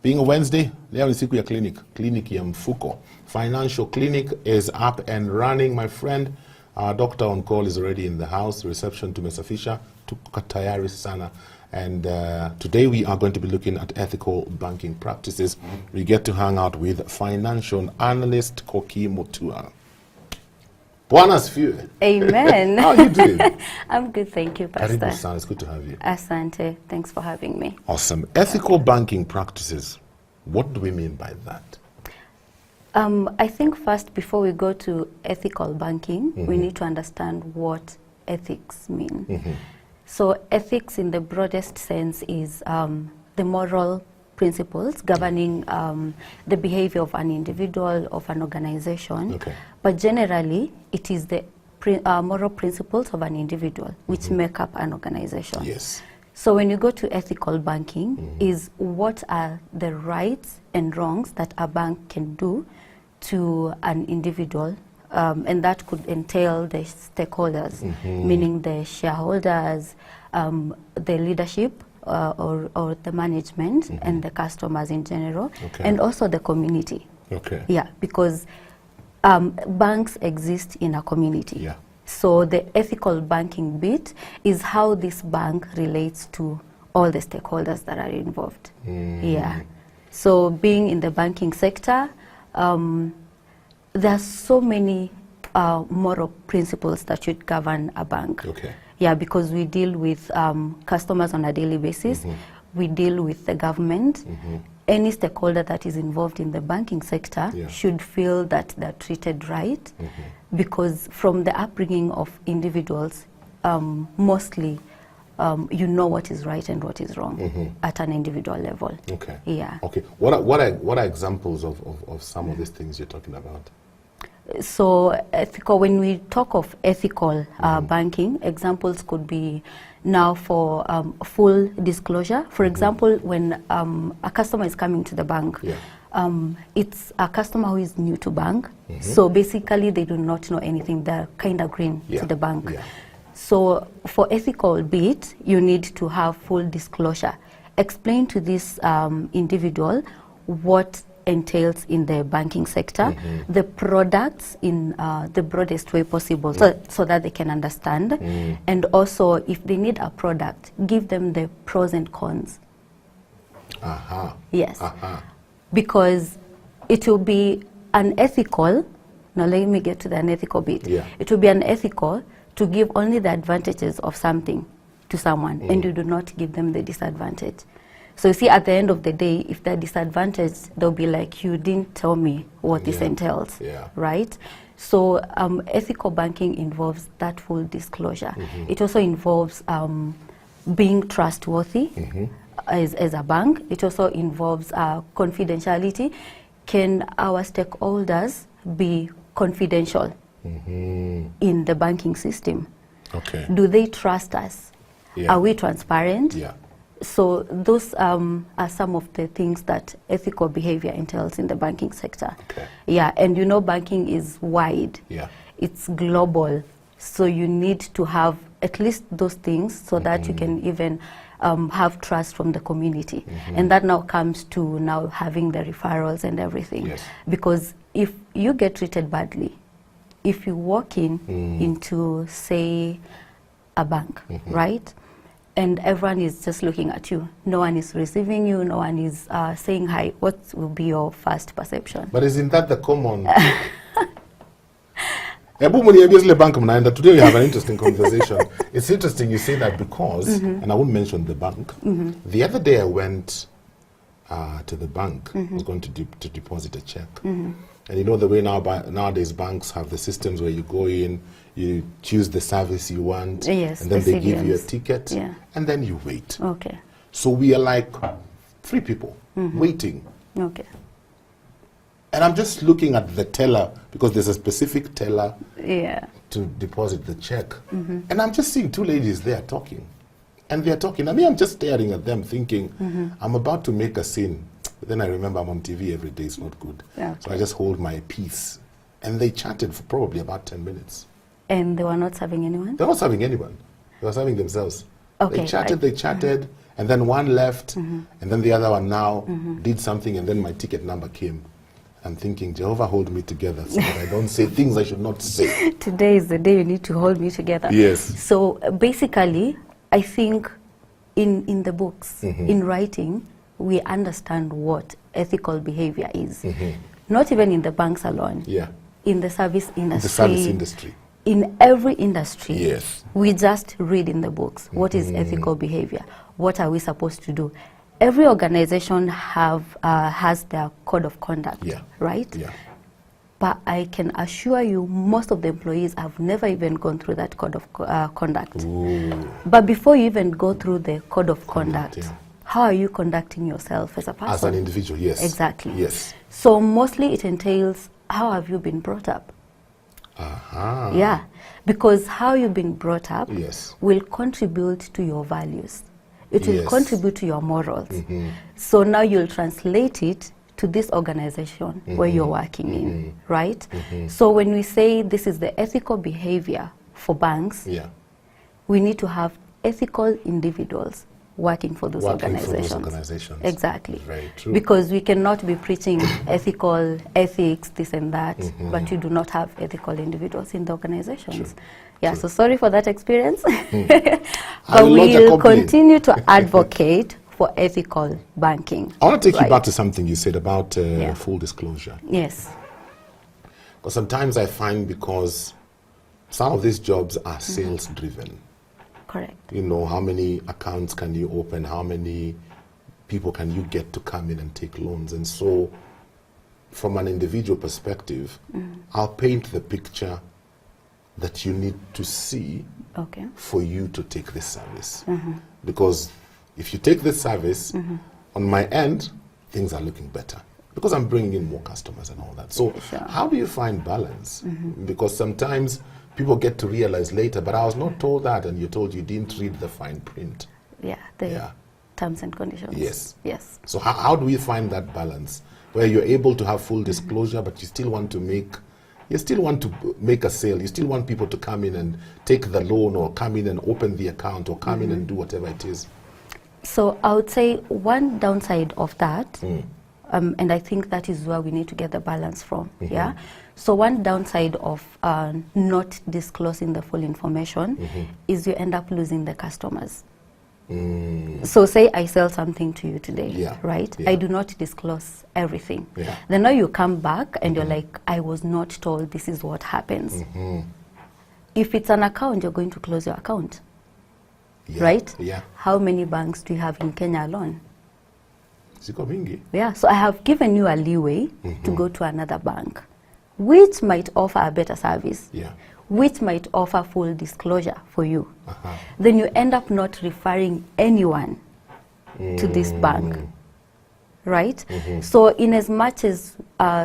Being a Wednesday, leo ni siku ya clinic ya mfuko. Financial clinic is up and running, my friend. Our doctor on call is already in the house. Reception tumesafisha, tuko tayari sana. And today we are going to be looking at ethical banking practices. We get to hang out with financial analyst Koki Mutua. Bwana asifiwe. Amen. How are you doing? I'm good, thank you, Pastor. Karibu sana, it's good to have you. Asante, thanks for having me. Awesome. Ethical banking practices, what do we mean by that? I think first, before we go to ethical banking, we need to understand what ethics mean. So ethics in the broadest sense is the moral principles governing the behavior of an individual, of an organization. Okay. But generally, it is the moral principles of an individual which make up an organization. Yes. So when you go to ethical banking, is what are the rights and wrongs that a bank can do to an individual, and that could entail the stakeholders, meaning the shareholders, the leadership, or the management, and the customers in general, and also the community. Okay. Yeah, because banks exist in a community. Yeah. So the ethical banking bit is how this bank relates to all the stakeholders that are involved. Yeah. So being in the banking sector, there are so many moral principles that should govern a bank. Okay. Yeah, because we deal with customers on a daily basis. We deal with the government. Any stakeholder that is involved in the banking sector should feel that they're treated right, because from the upbringing of individuals, mostly you know what is right and what is wrong at an individual level. Okay. Yeah. Okay. What are examples of some of these things you're talking about? So ethical, when we talk of ethical banking, examples could be now for full disclosure. For example, when a customer is coming to the bank, it's a customer who is new to bank. So basically they do not know anything. They're kind of green to the bank. So for ethical bit, you need to have full disclosure. Explain to this individual what entails in the banking sector, the products in the broadest way possible, so that they can understand. And also, if they need a product, give them the pros and cons. Yes. Because it will be unethical. Now let me get to the unethical bit. It will be unethical to give only the advantages of something to someone, and you do not give them the disadvantage. So you see, at the end of the day, if they're disadvantaged, they'll be like, you didn't tell me what this entails, right? So ethical banking involves that full disclosure. It also involves being trustworthy as a bank. It also involves confidentiality. Can our stakeholders be confidential in the banking system? Okay. Do they trust us? Are we transparent? So those are some of the things that ethical behavior entails in the banking sector. Yeah, and you know banking is wide. It's global. So you need to have at least those things so that you can even have trust from the community. And that now comes to now having the referrals and everything. Because if you get treated badly, if you walk into, say, a bank, right? And everyone is just looking at you. No one is receiving you. No one is saying hi. What will be your first perception? But isn't that the common? Today we have an interesting conversation. It's interesting you say that because, and I won't mention the bank. The other day I went to the bank. I was going to deposit a check. And you know the way nowadays banks have the systems where you go in, you choose the service you want, and then they give you a ticket, and then you wait. So we are like 3 people waiting. And I'm just looking at the teller, because there's a specific teller to deposit the check. And I'm just seeing 2 ladies there talking. And they're talking. I mean, I'm just staring at them thinking, I'm about to make a scene. But then I remember I'm on TV every day, it's not good. So I just hold my peace. And they chatted for probably about 10 minutes. And they were not serving anyone? They were not serving anyone. They were serving themselves. They chatted, And then one left, and then the other one now did something, and then my ticket number came. I'm thinking, Jehovah, hold me together so that I don't say things I should not say. Today is the day you need to hold me together. Yes. So basically, I think in the books, in writing, we understand what ethical behavior is. Not even in the banks alone. Yeah. In the service industry. The service industry. In every industry. Yes. We just read in the books what is ethical behavior. What are we supposed to do? Every organization has their code of conduct, right? Yeah. But I can assure you, most of the employees have never even gone through that code of conduct. Ooh. But before you even go through the code of conduct, how are you conducting yourself as a person? As an individual, yes. Exactly. Yes. So mostly it entails, how have you been brought up? Yeah, because how you've been brought up will contribute to your values. It will contribute to your morals. So now you'll translate it to this organization where you're working in, right? So when we say this is the ethical behavior for banks, we need to have ethical individuals working for those organizations. Exactly. Very true. Because we cannot be preaching ethics, this and that, but you do not have ethical individuals in the organizations. True. Yeah, True. so sorry for that experience. But we'll continue to advocate for ethical banking. I want to take you back to something you said about full disclosure. Yes. Because sometimes I find, because some of these jobs are sales driven. Correct. You know, how many accounts can you open? How many people can you get to come in and take loans? And so from an individual perspective, I'll paint the picture that you need to see for you to take this service. Because if you take this service, on my end, things are looking better. Because I'm bringing in more customers and all that. So how do you find balance? Because sometimes people get to realize later, but I was not told that, and you're told you didn't read the fine print. Yeah, the terms and conditions. Yes. Yes. So how do we find that balance where you're able to have full disclosure, but you still want to make a sale, you still want people to come in and take the loan, or come in and open the account, or come in and do whatever it is? So I would say one downside of that, and I think that is where we need to get the balance from, So one downside of not disclosing the full information is you end up losing the customers. So say I sell something to you today, right? I do not disclose everything. Then now you come back and you're like, I was not told this is what happens. If it's an account, you're going to close your account, right? How many banks do you have in Kenya alone? Yeah, so I have given you a leeway to go to another bank, which might offer a better service, which might offer full disclosure for you. Then you end up not referring anyone to this bank, right? So in as much as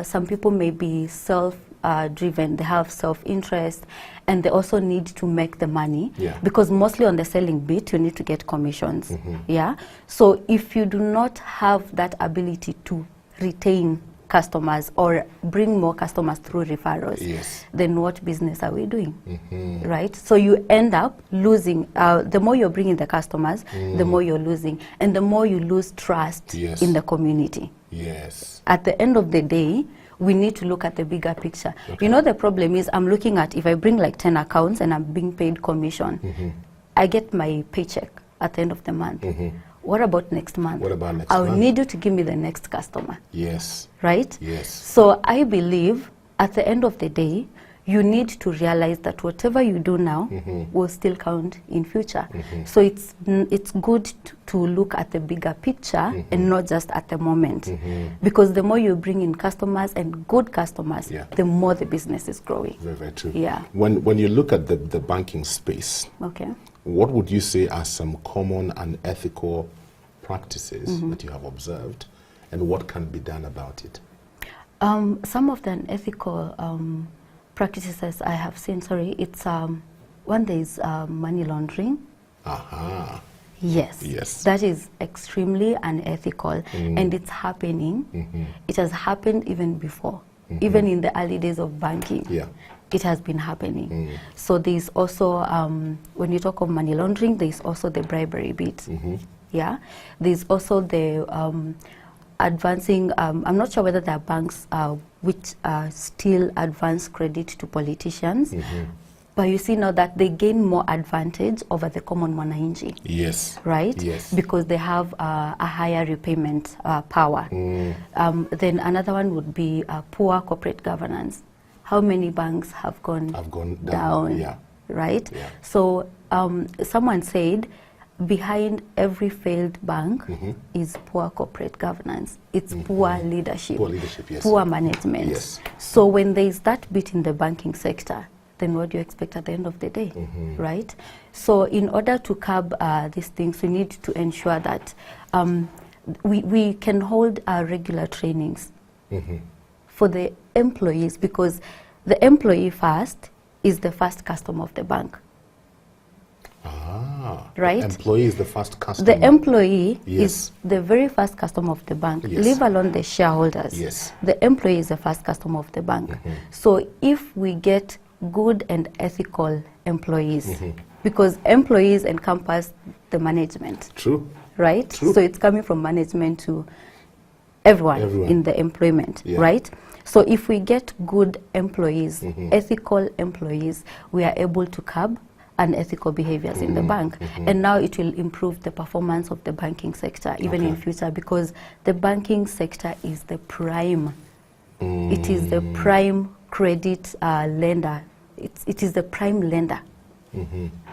some people may be self-driven, they have self-interest, and they also need to make the money, because mostly on the selling bit, you need to get commissions, So if you do not have that ability to retain customers or bring more customers through referrals, then what business are we doing, right? So you end up losing, the more you're bringing the customers, the more you're losing, and the more you lose trust in the community. At the end of the day, we need to look at the bigger picture. You know, the problem is, I'm looking at, if I bring like 10 accounts and I'm being paid commission, I get my paycheck at the end of the month. What about next month? I'll need you to give me the next customer. Right? So I believe at the end of the day, you need to realize that whatever you do now will still count in future. So it's good to look at the bigger picture and not just at the moment. Because the more you bring in customers and good customers, the more the business is growing. Very, very true. When you look at the banking space, what would you say are some common and ethical practices that you have observed, and what can be done about it? Some of the unethical practices I have seen, it's one, there is money laundering. Yes, that is extremely unethical, and it's happening. It has happened even before, even in the early days of banking. It has been happening. So there's also, when you talk of money laundering, there's also the bribery bit. Yeah, there's also the advancing. I'm not sure whether there are banks which still advance credit to politicians. But you see now that they gain more advantage over the common mwananchi. Yes. Right? Yes. Because they have a higher repayment power. Then another one would be poor corporate governance. How many banks have gone down? Yeah. Right? Yeah. So someone said, behind every failed bank is poor corporate governance. It's poor leadership. Poor leadership, yes. Poor management. Yes. So when there is that bit in the banking sector, then what do you expect at the end of the day, right? So in order to curb these things, we need to ensure that we can hold regular trainings for the employees, because the employee first is the first customer of the bank. Right? The employee is the first customer. The employee Yes. is the very first customer of the bank, Yes. leave alone the shareholders. Yes. The employee is the first customer of the bank. So if we get good and ethical employees, because employees encompass the management. True. Right? True. So it's coming from management to everyone. In the employment, Yeah. right? So if we get good employees, ethical employees, we are able to curb unethical behaviors in the bank. And now it will improve the performance of the banking sector, even in future, because the banking sector is the prime. It is the prime credit lender. It is the prime lender,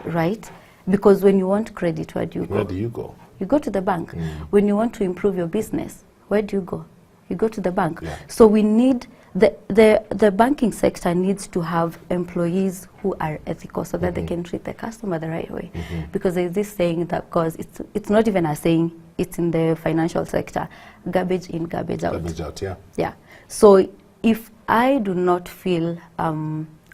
right? Because when you want credit, where do you go? Where do you go? You go to the bank. When you want to improve your business, where do you go? You go to the bank. Yeah. So we need, the banking sector needs to have employees who are ethical, so that they can treat the customer the right way. Because there's this saying that, because it's not even a saying, it's in the financial sector, garbage in, garbage out. Garbage out, yeah. Yeah. So if I do not feel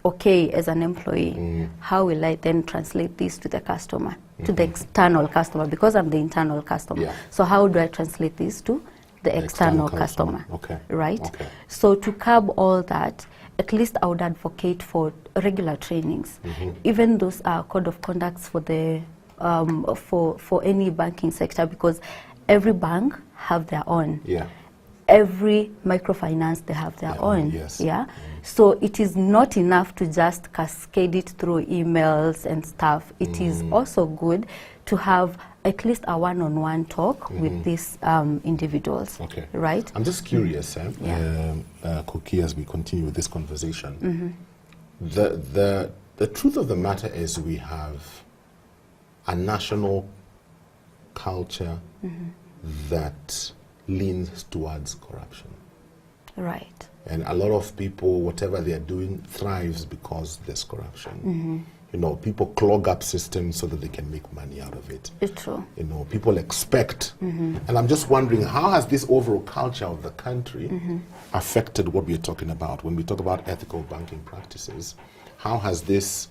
okay as an employee, how will I then translate this to the customer, to the external customer, because I'm the internal customer. Yeah. So how do I translate this to the external customer? Okay. Right? Okay. So to curb all that, at least I would advocate for regular trainings. Even those code of conducts for the for any banking sector, because every bank have their own. Yeah. Every microfinance, they have their own. Yes. Yeah. So it is not enough to just cascade it through emails and stuff. It is also good to have at least a one-on-one talk with these individuals. Okay. Right? I'm just curious, Cookie, as we continue with this conversation. The truth of the matter is, we have a national culture that leans towards corruption. Right. And a lot of people, whatever they are doing, thrives because there's corruption. You know, people clog up systems so that they can make money out of it. It's true. You know, people expect. And I'm just wondering, how has this overall culture of the country affected what we're talking about? When we talk about ethical banking practices, how has this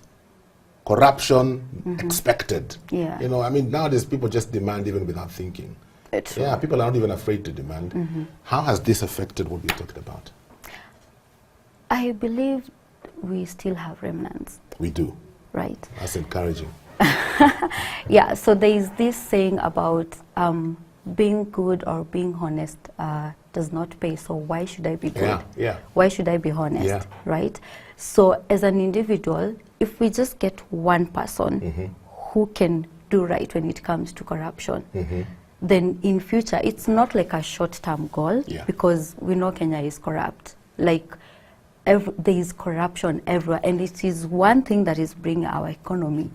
corruption expected? Yeah. You know, I mean, nowadays people just demand even without thinking. It's true. Yeah, people are not even afraid to demand. How has this affected what we're talking about? I believe we still have remnants. We do. Right. That's encouraging. Yeah, so there is this saying about being good or being honest does not pay, so why should I be good? Yeah, yeah. Why should I be honest? Yeah. Right? So as an individual, if we just get one person who can do right when it comes to corruption, then in future, it's not like a short-term goal, because we know Kenya is corrupt. Like, there is corruption everywhere, and it is one thing that is bringing our economy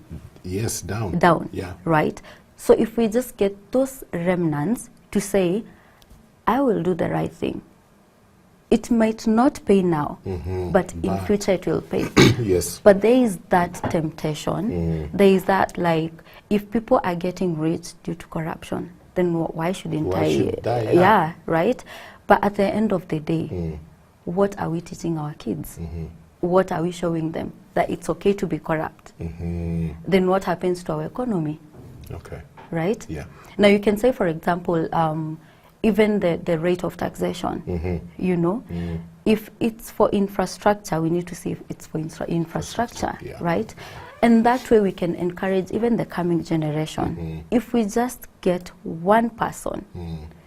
down. Yeah. Right? So if we just get those remnants to say, I will do the right thing, it might not pay now, but in future it will pay. Yes. But there is that temptation. There is that, like, if people are getting rich due to corruption, then why shouldn't I? Yeah, right? But at the end of the day, what are we teaching our kids? What are we showing them? That it's okay to be corrupt. Then what happens to our economy? Okay. Right? Yeah. Now you can say, for example, even the rate of taxation, you know, if it's for infrastructure, we need to see if it's for infrastructure, Yeah. right? And that way we can encourage even the coming generation. If we just get one person,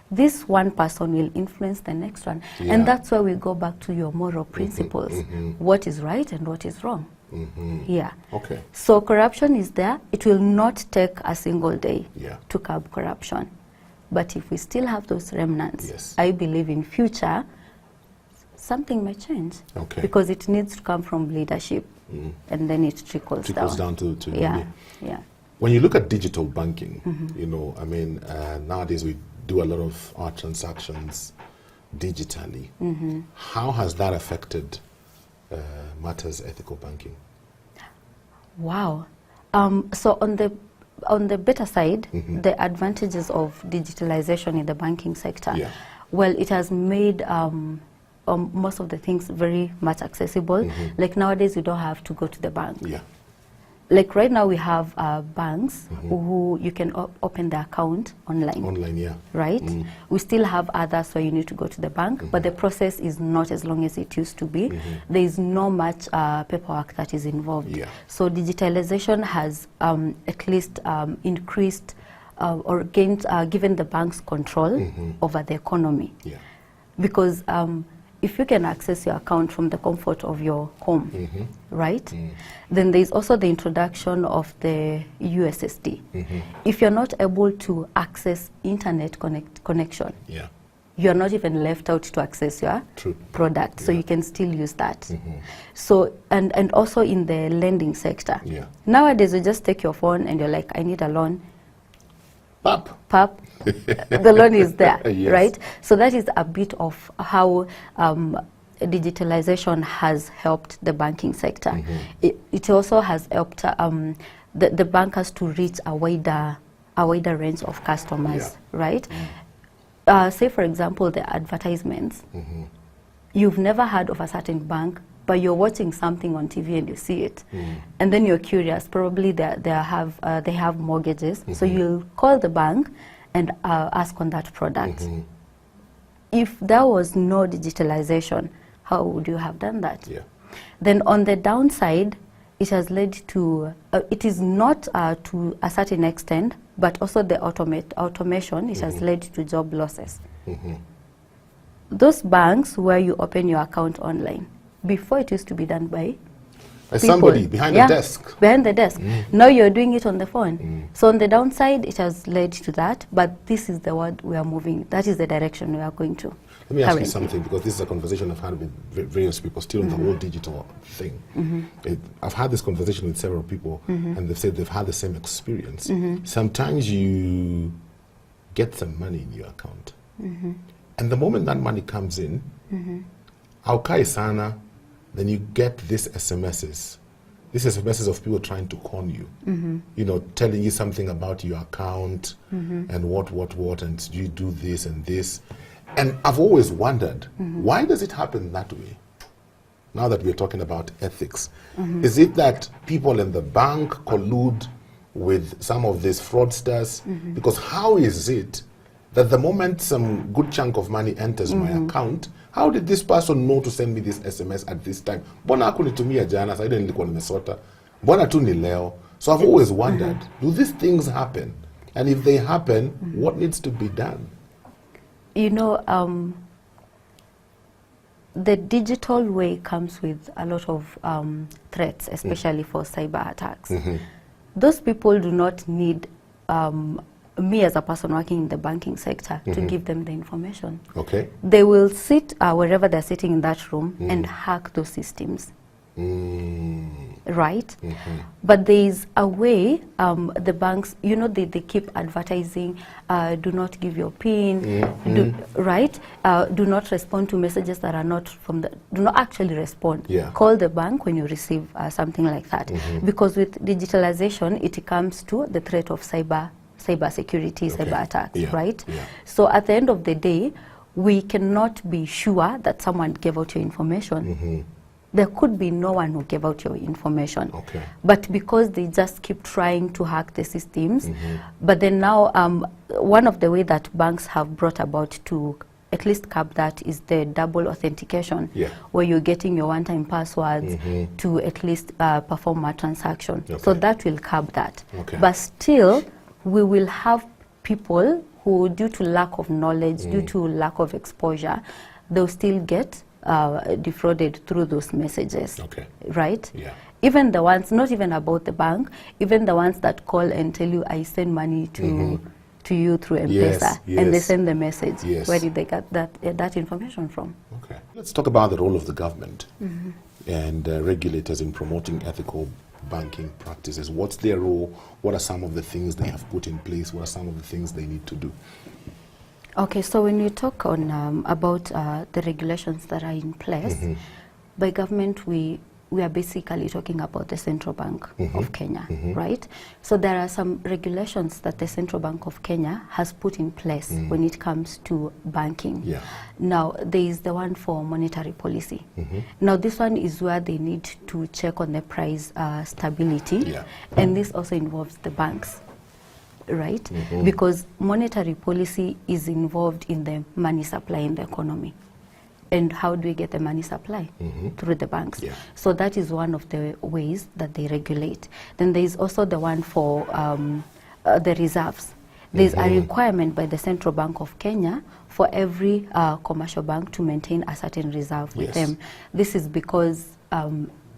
this one person will influence the next one. And that's why we go back to your moral principles. What is right and what is wrong. Yeah. Okay. So corruption is there. It will not take a single day to curb corruption. But if we still have those remnants, I believe in future, something may change. Okay. Because it needs to come from leadership. And then it trickles down. to yeah. When you look at digital banking, you know, I mean, nowadays we do a lot of our transactions digitally. How has that affected matters ethical banking? Wow. So on the better side, the advantages of digitalization in the banking sector, well, it has made most of the things very much accessible. Like nowadays, you don't have to go to the bank. Like right now, we have banks who you can open the account online. Right? We still have others where you need to go to the bank, but the process is not as long as it used to be. There is no much paperwork that is involved. So digitalization has at least increased or gained, given the banks control over the economy. Because if you can access your account from the comfort of your home, right? Then there's also the introduction of the USSD. If you're not able to access internet connection, you're not even left out to access your product, so you can still use that. So, and also in the lending sector. Nowadays, you just take your phone and you're like, I need a loan. Pap, the loan is there, right? So that is a bit of how digitalization has helped the banking sector. It also has helped the bankers to reach a wider range of customers, right? Say, for example, the advertisements. You've never heard of a certain bank, but you're watching something on TV and you see it, and then you're curious. Probably they have mortgages, so you'll call the bank and ask on that product. If there was no digitalization, how would you have done that? Then on the downside, it has led to it is not to a certain extent, but also the automation. It has led to job losses. Those banks where you open your account online, before it used to be done by somebody behind the desk. Behind the desk. Now you're doing it on the phone. So on the downside, it has led to that, but this is the word we are moving. That is the direction we are going to. Let me ask you something, because this is a conversation I've had with various people, still on the whole digital thing. I've had this conversation with several people, and they've said they've had the same experience. Sometimes you get some money in your account, and the moment that money comes in, sana, then you get these SMSs. These SMSs of people trying to con you, you know, telling you something about your account and what, and you do this and this. And I've always wondered, why does it happen that way? Now that we're talking about ethics, is it that people in the bank collude with some of these fraudsters? Because how is it that the moment some good chunk of money enters my account, how did this person know to send me this SMS at this time? Mbona hakunitumia jana, sasa nilikuwa nimesota. Mbona tu ni leo? So I've always wondered, do these things happen? And if they happen, what needs to be done? You know, the digital way comes with a lot of threats, especially for cyber attacks. Those people do not need me as a person working in the banking sector to give them the information. They will sit wherever they're sitting in that room and hack those systems. Right? But there is a way, the banks, you know, they keep advertising, do not give your PIN, right? Do not respond to messages that are not from the, do not actually respond. Call the bank when you receive something like that. Because with digitalization, it comes to the threat of cyber security, cyber attacks, right? So at the end of the day, we cannot be sure that someone gave out your information. There could be no one who gave out your information. But because they just keep trying to hack the systems, but then now one of the way that banks have brought about to at least curb that is the double authentication, where you're getting your one-time passwords to at least perform a transaction. So that will curb that. But still, we will have people who, due to lack of knowledge, due to lack of exposure, they'll still get defrauded through those messages, right? Even the ones, not even about the bank, even the ones that call and tell you, I send money to you through M-Pesa, and they send the message. Where did they get that information from? Okay. Let's talk about the role of the government and regulators in promoting ethical banking practices. What's their role? What are some of the things they have put in place? What are some of the things they need to do? Okay, so when you talk on about the regulations that are in place, by government we are basically talking about the Central Bank of Kenya, right? So there are some regulations that the Central Bank of Kenya has put in place when it comes to banking. Now, there is the one for monetary policy. Now, this one is where they need to check on the price stability, and this also involves the banks, right? Because monetary policy is involved in the money supply in the economy. And how do we get the money supply? Through the banks. So that is one of the ways that they regulate. Then there is also the one for the reserves. There's a requirement by the Central Bank of Kenya for every commercial bank to maintain a certain reserve with them. This is because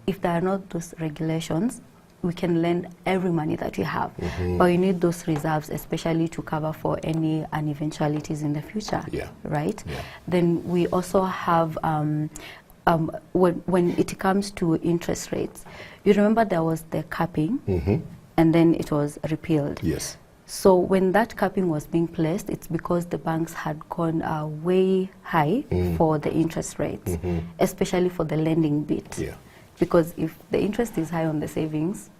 if there are not those regulations, we can lend every money that we have, but we need those reserves, especially to cover for any uneventualities in the future, right? Then we also have, when it comes to interest rates, you remember there was the capping, and then it was repealed. So when that capping was being placed, it's because the banks had gone way high for the interest rates, especially for the lending bit. Because if the interest is high on the savings,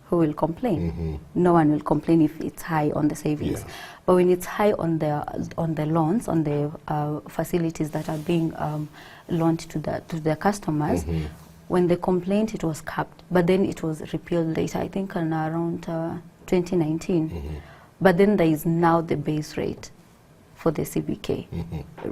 who will complain? No one will complain if it's high on the savings. But when it's high on the loans, on the facilities that are being loaned to the customers, when they complained, it was capped. But then it was repealed later, I think around 2019. But then there is now the base rate for the CBK,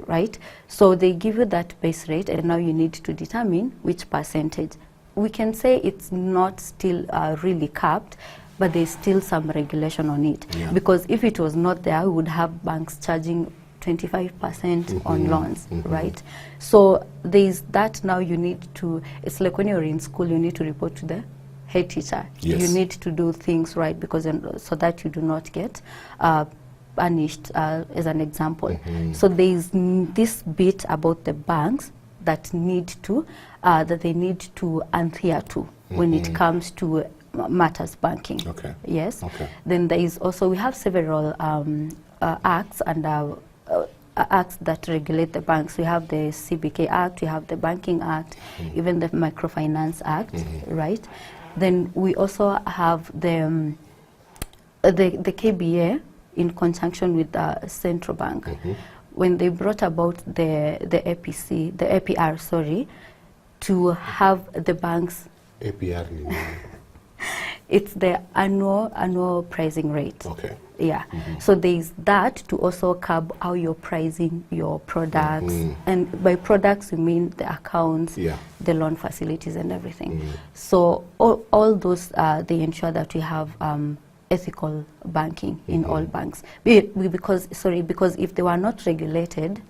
right? So they give you that base rate, and now you need to determine which percentage. We can say it's not still really capped, but there's still some regulation on it. Because if it was not there, we would have banks charging 25% on loans, right? So there's that. Now you need to, it's like when you're in school, you need to report to the head teacher. You need to do things right, because so that you do not get punished, as an example. So there's this bit about the banks that need to, that they need to adhere to when it comes to matters banking. Then there is also, we have several acts and acts that regulate the banks. We have the CBK Act, we have the Banking Act, even the Microfinance Act, right? Then we also have the KBA in conjunction with the Central Bank. When they brought about the APR, sorry, to have the banks. APR. It's the annual pricing rate. So there's that to also curb how you're pricing your products, and by products we mean the accounts, the loan facilities, and everything. So all those they ensure that we have ethical banking in all banks. Because if they were not regulated,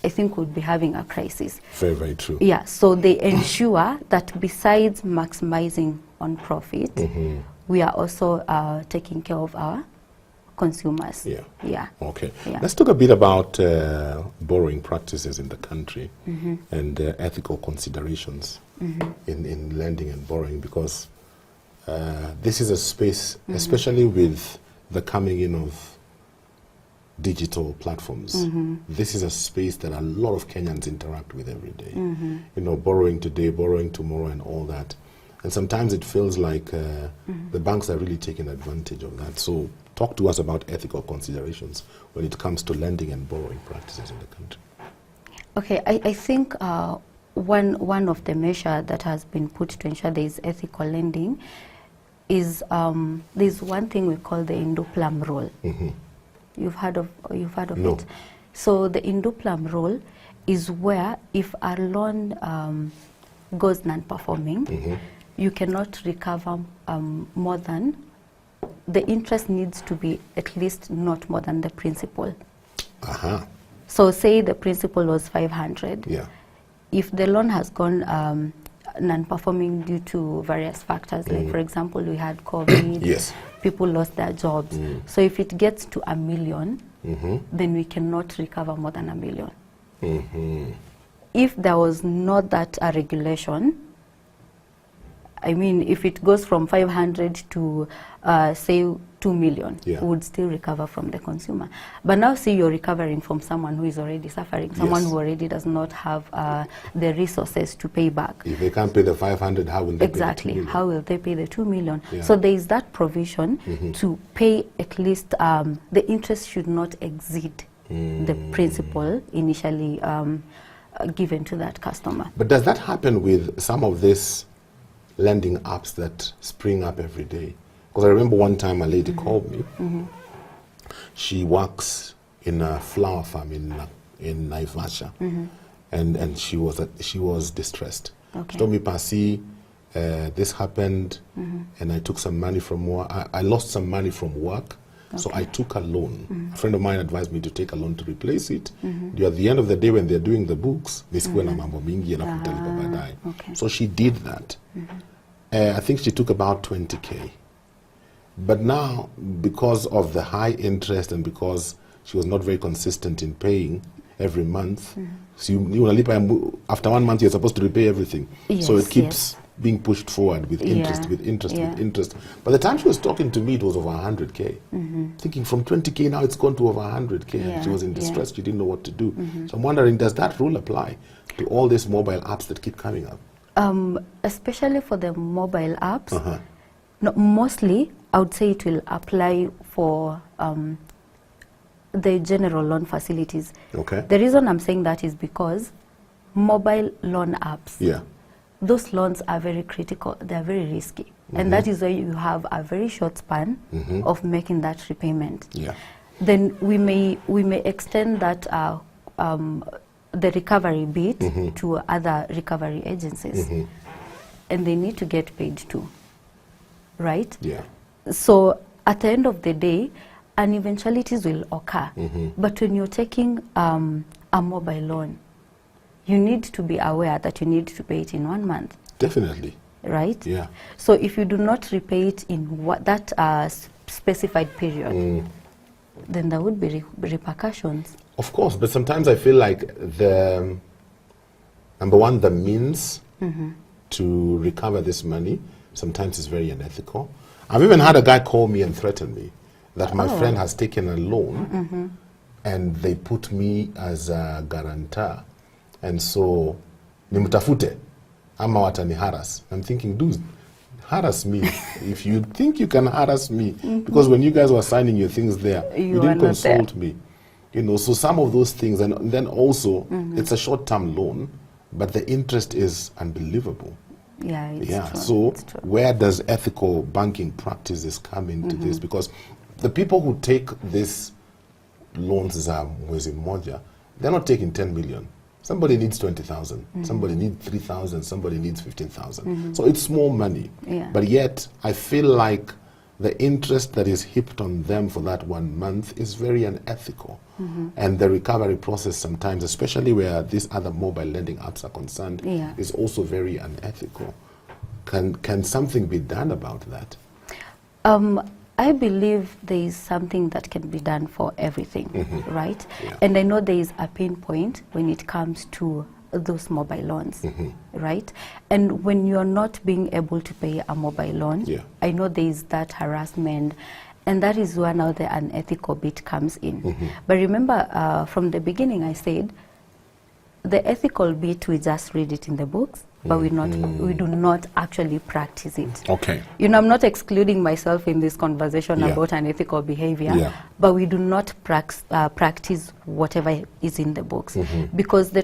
I think we'd be having a crisis. Very, very true. So they ensure that besides maximizing on profit, we are also taking care of our consumers. Let's talk a bit about borrowing practices in the country and ethical considerations in lending and borrowing, because this is a space, especially with the coming in of digital platforms. This is a space that a lot of Kenyans interact with every day. You know, borrowing today, borrowing tomorrow, and all that. And sometimes it feels like the banks are really taking advantage of that. So talk to us about ethical considerations when it comes to lending and borrowing practices in the country. Okay, I think one of the measures that has been put to ensure there is ethical lending is there's one thing we call the Indo-Plum rule. You've heard of it? So the induplam rule is where if a loan goes non-performing, you cannot recover more than, the interest needs to be at least not more than the principal. So say the principal was 500. Yeah. If the loan has gone non-performing due to various factors, like for example, we had COVID, Yes. people lost their jobs. So if it gets to 1 million, then we cannot recover more than 1 million. If there was not that a regulation, I mean, if it goes from 500 to say 2 million, we would still recover from the consumer. But now see, you're recovering from someone who is already suffering, someone who already does not have the resources to pay back. If they can't pay the 500, how will they pay the 2 million? How will they pay the 2 million? So there is that provision to pay at least, the interest should not exceed the principal initially given to that customer. But does that happen with some of these lending apps that spring up every day? Because I remember one time a lady called me. She works in a flower farm in Naivasha, and she was distressed. She told me, Pasi, this happened, and I took some money from work. I lost some money from work, so I took a loan. A friend of mine advised me to take a loan to replace it. At the end of the day, when they're doing the books, nisikuwe na mambo mingi na kutalipa baadaye. So she did that. I think she took about 20K. But now, because of the high interest and because she was not very consistent in paying every month, so after 1 month you're supposed to repay everything. So it keeps being pushed forward with interest, with interest, with interest. By the time she was talking to me, it was over 100K. Thinking from 20K now it's gone to over 100K. And she was in distress. She didn't know what to do. So I'm wondering, does that rule apply to all these mobile apps that keep coming up? Especially for the mobile apps, no, mostly I would say it will apply for the general loan facilities. The reason I'm saying that is because mobile loan apps, those loans are very critical, they're very risky. And that is why you have a very short span of making that repayment. Then we may extend that the recovery bit to other recovery agencies, and they need to get paid too, right? So at the end of the day, and eventualities will occur. But when you're taking a mobile loan, you need to be aware that you need to pay it in 1 month. Definitely. Right? So if you do not repay it in that specified period, then there would be repercussions. Of course, but sometimes I feel like the, number one, the means to recover this money sometimes is very unethical. I've even had a guy call me and threaten me that my friend has taken a loan and they put me as a guarantor, and so nimutafute ama watani harass. I'm thinking, dude, harass me if you think you can harass me, because when you guys were signing your things there, you didn't consult me. You know, so some of those things, and then also it's a short-term loan, but the interest is unbelievable. True. So where does ethical banking practices come into this? Because the people who take these loans as a mwezi mmoja, they're not taking 10 million. Somebody needs 20,000. Somebody needs 3,000. Somebody needs 15,000. So it's small money. But yet, I feel like the interest that is heaped on them for that 1 month is very unethical. And the recovery process sometimes, especially where these other mobile lending apps are concerned, is also very unethical. Can something be done about that? I believe there is something that can be done for everything, right? And I know there is a pain point when it comes to those mobile loans, right? And when you're not being able to pay a mobile loan, I know there is that harassment, and that is where now the unethical bit comes in. But remember, from the beginning I said, the ethical bit, we just read it in the books, but we do not actually practice it. You know, I'm not excluding myself in this conversation about unethical behavior, but we do not practice whatever is in the books, because the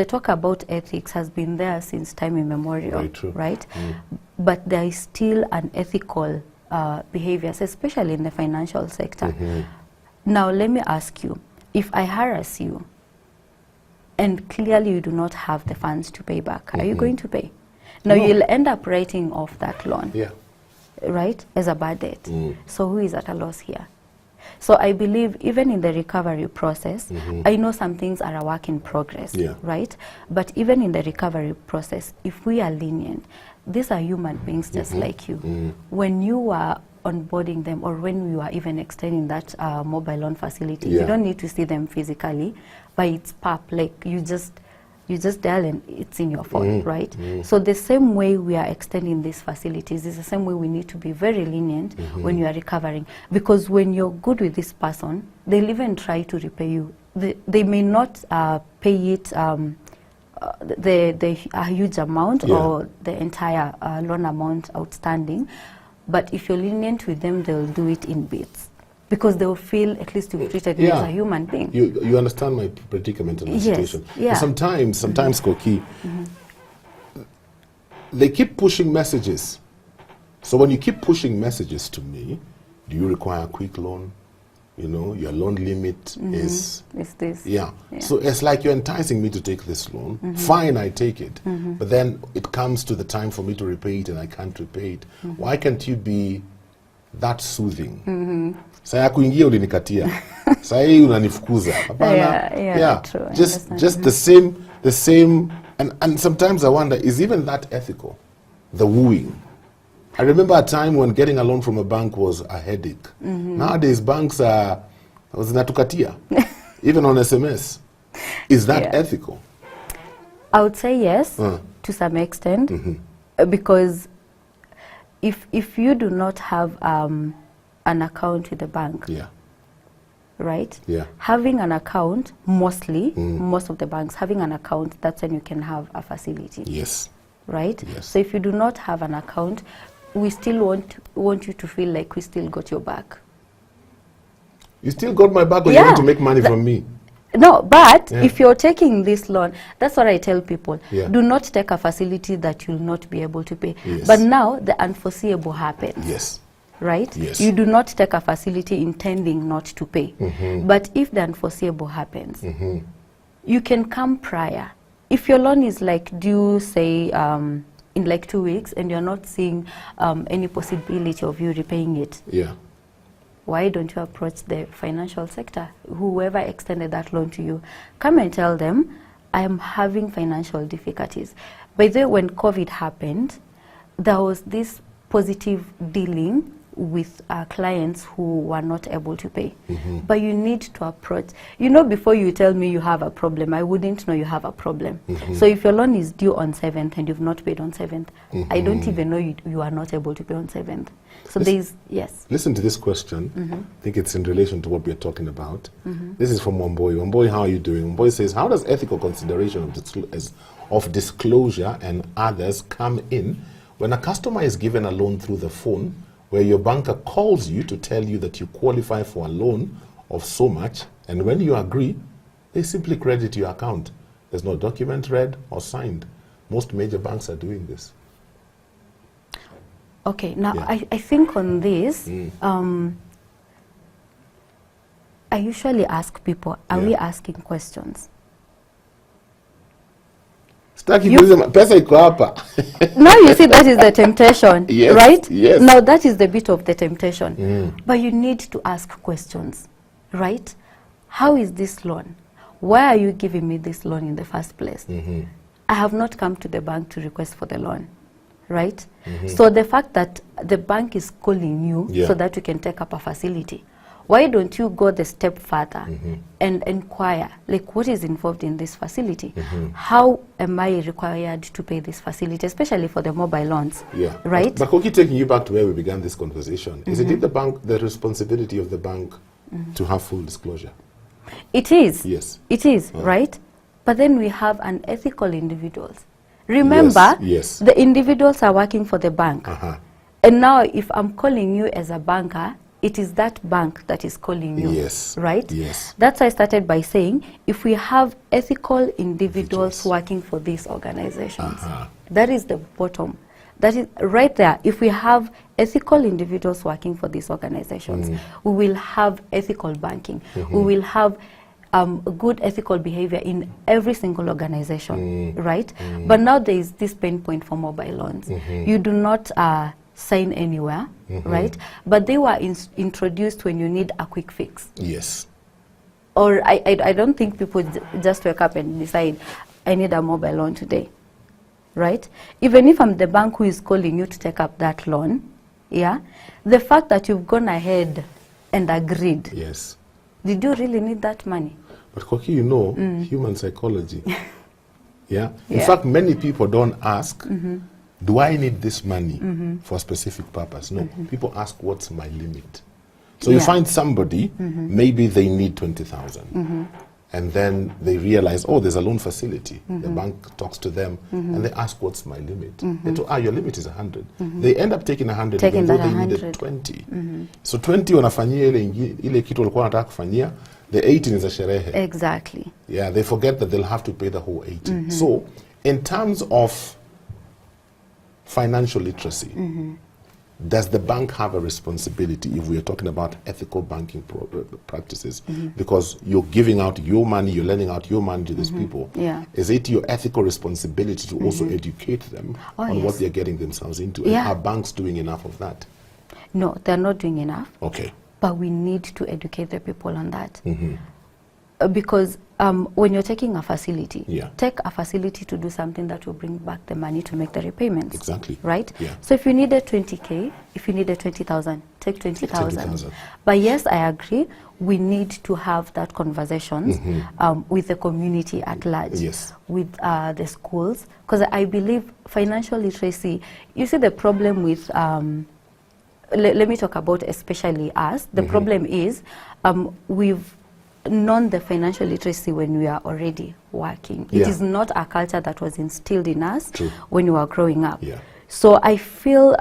talk about ethics has been there since time immemorial, right? But there is still unethical behaviors, especially in the financial sector. Now, let me ask you, if I harass you and clearly you do not have the funds to pay back, are you going to pay? Now No. you'll end up writing off that loan, Yeah. right, as a bad debt. So who is at a loss here? So I believe even in the recovery process, I know some things are a work in progress, Yeah. right? But even in the recovery process, if we are lenient, these are human beings just like you. When you are onboarding them, or when you are even extending that mobile loan facility, you don't need to see them physically, but it's PAP, like you just dial and it's in your phone, right? So the same way we are extending these facilities is the same way we need to be very lenient when you are recovering, because when you're good with this person, they'll even try to repay you. They may not pay it a huge amount or the entire loan amount outstanding, but if you're lenient with them, they'll do it in bits, because they will feel at least you've treated me as a human being. You understand my predicament in the situation. Yeah. Sometimes Koki, they keep pushing messages. So when you keep pushing messages to me, do you require a quick loan? You know, your loan limit is this. Yeah. So it's like you're enticing me to take this loan. Fine, I take it. But then it comes to the time for me to repay it and I can't repay it. Why can't you be that soothing? Saya kuingia ulinikatia. Saya hii unanifukuza. Hapana. True, just the same and sometimes I wonder, is even that ethical? The wooing. I remember a time when getting a loan from a bank was a headache. Nowadays banks are zinatukatia even on SMS. Is that ethical? I would say yes, to some extent, because if you do not have an account with the bank, right? Having an account, most of the banks having an account, that's when you can have a facility. Yes. Right? So if you do not have an account, we still want you to feel like we still got your back. You still got my back, or you want to make money from me? No, but if you're taking this loan, that's what I tell people. Do not take a facility that you'll not be able to pay. But now the unforeseeable happens. Right? You do not take a facility intending not to pay. But if the unforeseeable happens, you can come prior. If your loan is like due, say, in like 2 weeks, and you're not seeing any possibility of you repaying it, why don't you approach the financial sector, whoever extended that loan to you? Come and tell them, I am having financial difficulties. By the way, when COVID happened, there was this positive dealing with clients who were not able to pay. But you need to approach, you know, before you tell me you have a problem, I wouldn't know you have a problem. So if your loan is due on 7th and you've not paid on 7th, I don't even know you are not able to pay on 7th. So Listen to this question. I think it's in relation to what we're talking about. This is from Wamboi. Wamboi, how are you doing? Wamboi says, how does ethical consideration of disclosure and others come in when a customer is given a loan through the phone, where your banker calls you to tell you that you qualify for a loan of so much, and when you agree, they simply credit your account. There's no document read or signed. Most major banks are doing this. Okay, now I think on this, I usually ask people, are we asking questions? Now you see, that is the temptation, right? Yes. Now that is the bit of the temptation. But you need to ask questions, right? How is this loan? Why are you giving me this loan in the first place? I have not come to the bank to request for the loan, right? So the fact that the bank is calling you so that you can take up a facility, why don't you go the step further and inquire, like, what is involved in this facility? How am I required to pay this facility, especially for the mobile loans? Right? But Koki, taking you back to where we began this conversation, is it the responsibility of the bank to have full disclosure? It is. Yes. It is, right? But then we have unethical individuals. Remember, the individuals are working for the bank. And now if I'm calling you as a banker, it is that bank that is calling you, right? That's why I started by saying, if we have ethical individuals working for these organizations, that is the bottom. That is right there. If we have ethical individuals working for these organizations, we will have ethical banking. We will have good ethical behavior in every single organization, right? But now there is this pain point for mobile loans. You do not sign anywhere, right? But they were introduced when you need a quick fix. Yes. Or I don't think people just wake up and decide, I need a mobile loan today, right? Even if I'm the bank who is calling you to take up that loan, yeah, the fact that you've gone ahead and agreed. Yes. Did you really need that money? But Koki, you know, human psychology. Yeah. In fact, many people don't ask, do I need this money for a specific purpose? No. People ask, what's my limit? So you find somebody, maybe they need 20,000. And then they realize, oh, there's a loan facility. The bank talks to them, and they ask, what's my limit? They say, your limit is 100. They end up taking 100, even though they needed 20. So 20 wanafanyia ile kitu walikuwa wanataka kufanyia, the 18 is a sherehe. Exactly. Yeah, they forget that they'll have to pay the whole 80. So in terms of financial literacy, does the bank have a responsibility if we are talking about ethical banking practices? Because you're giving out your money, you're lending out your money to these people. Yeah. Is it your ethical responsibility to also educate them on what they're getting themselves into? And are banks doing enough of that? No, they're not doing enough. Okay. But we need to educate the people on that. Because when you're taking a facility, take a facility to do something that will bring back the money to make the repayments. Exactly. Right? Yeah. So if you needed 20K, if you needed 20,000, take 20,000. But yes, I agree, we need to have that conversations with the community at large, with the schools. Because I believe financial literacy, you see the problem with, let me talk about especially us. The problem is we've known the financial literacy when we are already working. It is not a culture that was instilled in us when we were growing up. So I feel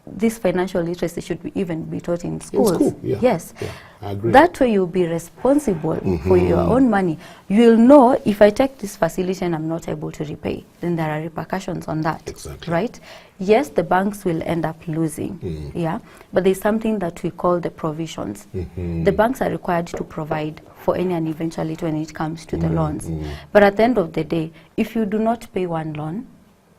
this financial literacy should even be taught in schools. In school, yes. I agree. That way you'll be responsible for your own money. You'll know if I take this facility and I'm not able to repay, then there are repercussions on that. Exactly. Right? Yes, the banks will end up losing. Yeah. But there's something that we call the provisions. The banks are required to provide for any and eventuality when it comes to the loans. But at the end of the day, if you do not pay one loan,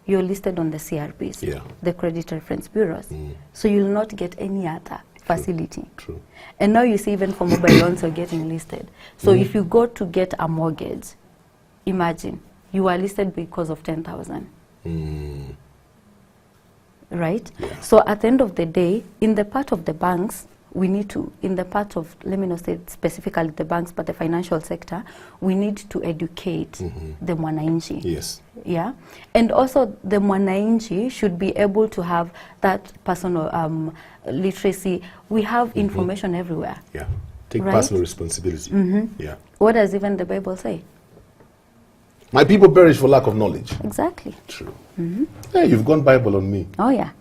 you're listed on the CRBs, the credit reference bureaus. So you'll not get any other facility. True. And now you see even for mobile loans you're getting listed. So if you go to get a mortgage, imagine you are listed because of 10,000. Right? So at the end of the day, in the part of the banks, we need to, in the part of, let me not say specifically the banks, but the financial sector, we need to educate the mwananchi. Yes. Yeah. And also the mwananchi should be able to have that personal literacy. We have information everywhere. Yeah. Take personal responsibility. Yeah. What does even the Bible say? My people perish for lack of knowledge. Exactly. True. Yeah, you've gone Bible on me. Oh, yeah.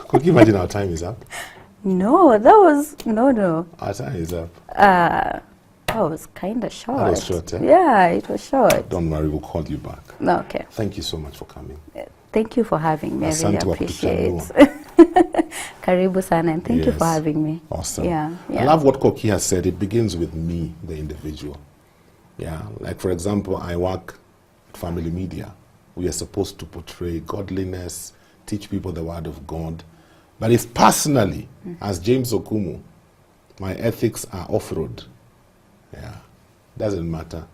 Could you imagine our time is up? No, that was, no. Our time is up. That was kind of short. That was short, eh? Yeah, it was short. Don't worry, we'll call you back. Okay. Thank you so much for coming. Thank you for having me. I really Asante appreciate Karibu sana, and thank you for having me. Awesome. Yeah. I love what Koki has said. It begins with me, the individual. Yeah, like for example, I work at Family Media. We are supposed to portray godliness, teach people the word of God. But if personally, as James Okumu, my ethics are off-road, doesn't matter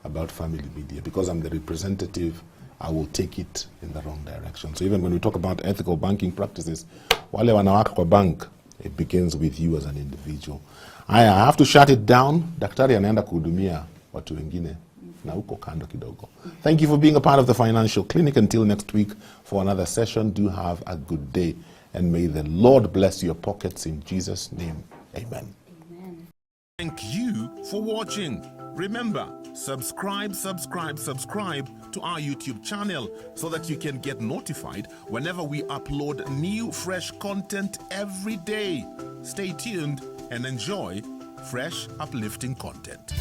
about Family Media, because I'm the representative, I will take it in the wrong direction. So even when we talk about ethical banking practices, wale wanawaka kwa bank, it begins with you as an individual. I have to shut it down. Daktari anaenda kuhudumia watu wengine na uko kando kidogo. Thank you for being a part of the Financial Clinic. Until next week for another session, do have a good day. And may the Lord bless your pockets in Jesus' name. Amen. Amen. Thank you for watching. Remember, subscribe to our YouTube channel so that you can get notified whenever we upload new fresh content every day. Stay tuned and enjoy fresh, uplifting content.